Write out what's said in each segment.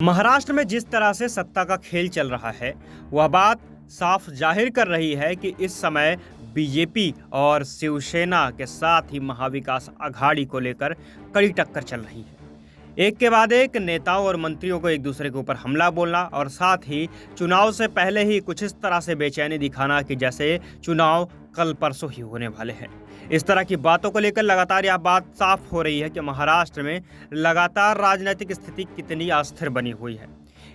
महाराष्ट्र में जिस तरह से सत्ता का खेल चल रहा है, वह बात साफ जाहिर कर रही है कि इस समय बीजेपी और शिवसेना के साथ ही महाविकास आघाड़ी को लेकर कड़ी टक्कर चल रही है। एक के बाद एक नेताओं और मंत्रियों को एक दूसरे के ऊपर हमला बोलना और साथ ही चुनाव से पहले ही कुछ इस तरह से बेचैनी दिखाना कि जैसे चुनाव कल परसों ही होने वाले हैं। इस तरह की बातों को लेकर लगातार यह बात साफ हो रही है कि महाराष्ट्र में लगातार राजनीतिक स्थिति कितनी अस्थिर बनी हुई है।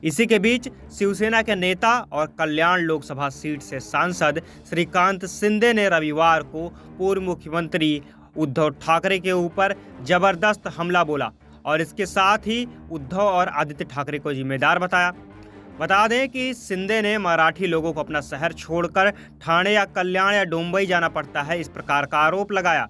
इसी के बीच शिवसेना के नेता और कल्याण लोकसभा सीट से सांसद श्रीकांत शिंदे ने रविवार को पूर्व मुख्यमंत्री उद्धव ठाकरे के ऊपर जबरदस्त हमला बोला और इसके साथ ही उद्धव और आदित्य ठाकरे को जिम्मेदार बताया। बता दें कि शिंदे ने मराठी लोगों को अपना शहर छोड़कर ठाणे या कल्याण या मुंबई जाना पड़ता है, इस प्रकार का आरोप लगाया।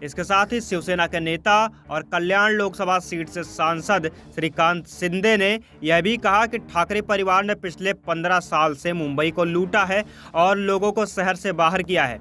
इसके साथ ही शिवसेना के नेता और कल्याण लोकसभा सीट से सांसद श्रीकांत शिंदे ने यह भी कहा कि ठाकरे परिवार ने पिछले 15 साल से मुंबई को लूटा है और लोगों को शहर से बाहर किया है।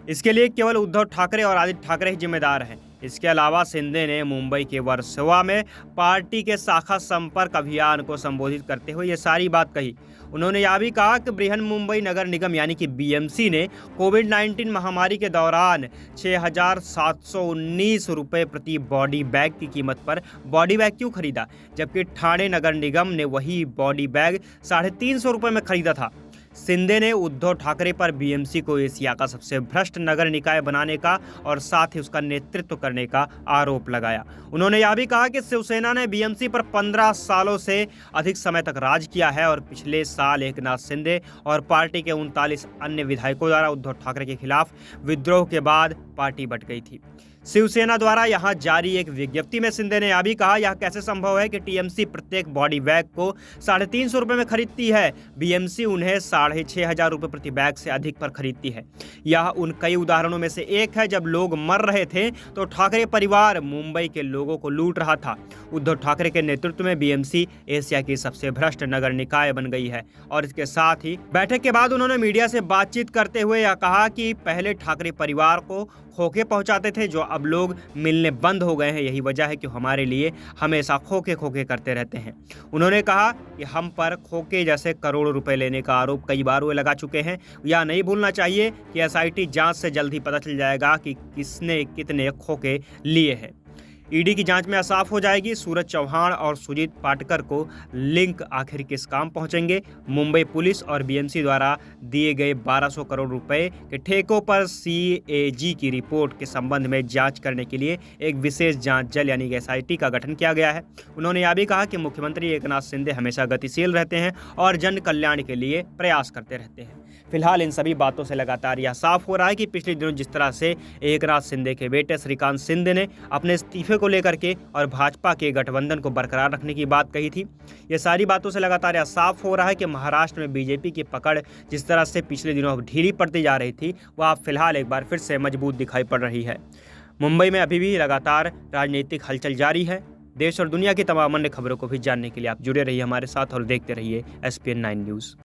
इसके लिए केवल उद्धव ठाकरे और आदित्य ठाकरे ही जिम्मेदार हैं। इसके अलावा शिंदे ने मुंबई के वर्सोवा में पार्टी के शाखा संपर्क अभियान को संबोधित करते हुए ये सारी बात कही। उन्होंने यह भी कहा कि बृहन मुंबई नगर निगम यानी कि बीएमसी ने कोविड-19 महामारी के दौरान 6,719 रुपये प्रति बॉडी बैग की कीमत पर बॉडी बैग क्यों खरीदा, जबकि ठाणे नगर निगम ने वही बॉडी बैग 350 रुपये में खरीदा था। शिंदे ने उद्धव ठाकरे पर बीएमसी को एशिया का सबसे भ्रष्ट नगर निकाय बनाने का और साथ ही उसका नेतृत्व करने का आरोप लगाया। उन्होंने यह भी कहा कि शिवसेना ने बीएमसी पर 15 सालों से अधिक समय तक राज किया है और पिछले साल एकनाथ शिंदे और पार्टी के 39 अन्य विधायकों द्वारा उद्धव ठाकरे के खिलाफ विद्रोह के बाद पार्टी बंट गई थी। शिवसेना द्वारा यहां जारी एक विज्ञप्ति में शिंदे ने यह भी कहा, यह कैसे संभव है कि टीएमसी प्रत्येक बॉडी बैग को 350 रुपये में खरीदती है, बीएमसी उन्हें 6,500 रुपये प्रति बैग से अधिक पर खरीदती है। यह उन कई उदाहरणों में से एक है जब लोग मर रहे थे तो ठाकरे परिवार मुंबई के लोगों को लूट रहा था। उद्धव ठाकरे के नेतृत्व में बीएमसी एशिया की सबसे भ्रष्ट नगर निकाय बन गई है। और इसके साथ ही बैठक के बाद उन्होंने मीडिया से बातचीत करते हुए यह कहा कि पहले ठाकरे परिवार को खोखे पहुंचाते थे, जो अब लोग मिलने बंद हो गए हैं। यही वजह है कि हमारे लिए हमेशा खोखे खोखे करते रहते हैं। उन्होंने कहा कि हम पर खोखे जैसे करोड़ों रुपए लेने का आरोप कई बार वे लगा चुके हैं। यह नहीं भूलना चाहिए कि एसआईटी जांच से जल्द ही पता चल जाएगा कि किसने कितने खोखे लिए हैं। ईडी की जांच में साफ हो जाएगी सूरज चौहान और सुजीत पाटकर को लिंक आखिर किस काम पहुंचेंगे। मुंबई पुलिस और बीएमसी द्वारा दिए गए 1200 करोड़ रुपए के ठेकों पर सीएजी की रिपोर्ट के संबंध में जांच करने के लिए एक विशेष जांच दल यानी कि एसआईटी का गठन किया गया है। उन्होंने यह भी कहा कि मुख्यमंत्री एकनाथ शिंदे हमेशा गतिशील रहते हैं और जन कल्याण के लिए प्रयास करते रहते हैं। फिलहाल इन सभी बातों से लगातार यह साफ हो रहा है कि पिछले दिनों जिस तरह से एकनाथ शिंदे के बेटे श्रीकांत शिंदे ने अपने इस्तीफे को लेकर के और भाजपा के गठबंधन को बरकरार रखने की बात कही थी, ये सारी बातों से लगातार यह साफ हो रहा है कि महाराष्ट्र में बीजेपी की पकड़ जिस तरह से पिछले दिनों ढीली पड़ती जा रही थी, वह अब फिलहाल एक बार फिर से मजबूत दिखाई पड़ रही है। मुंबई में अभी भी लगातार राजनीतिक हलचल जारी है। देश और दुनिया की तमाम अन्य खबरों को भी जानने के लिए आप जुड़े रहिए हमारे साथ और देखते रहिए SPN 9 न्यूज़।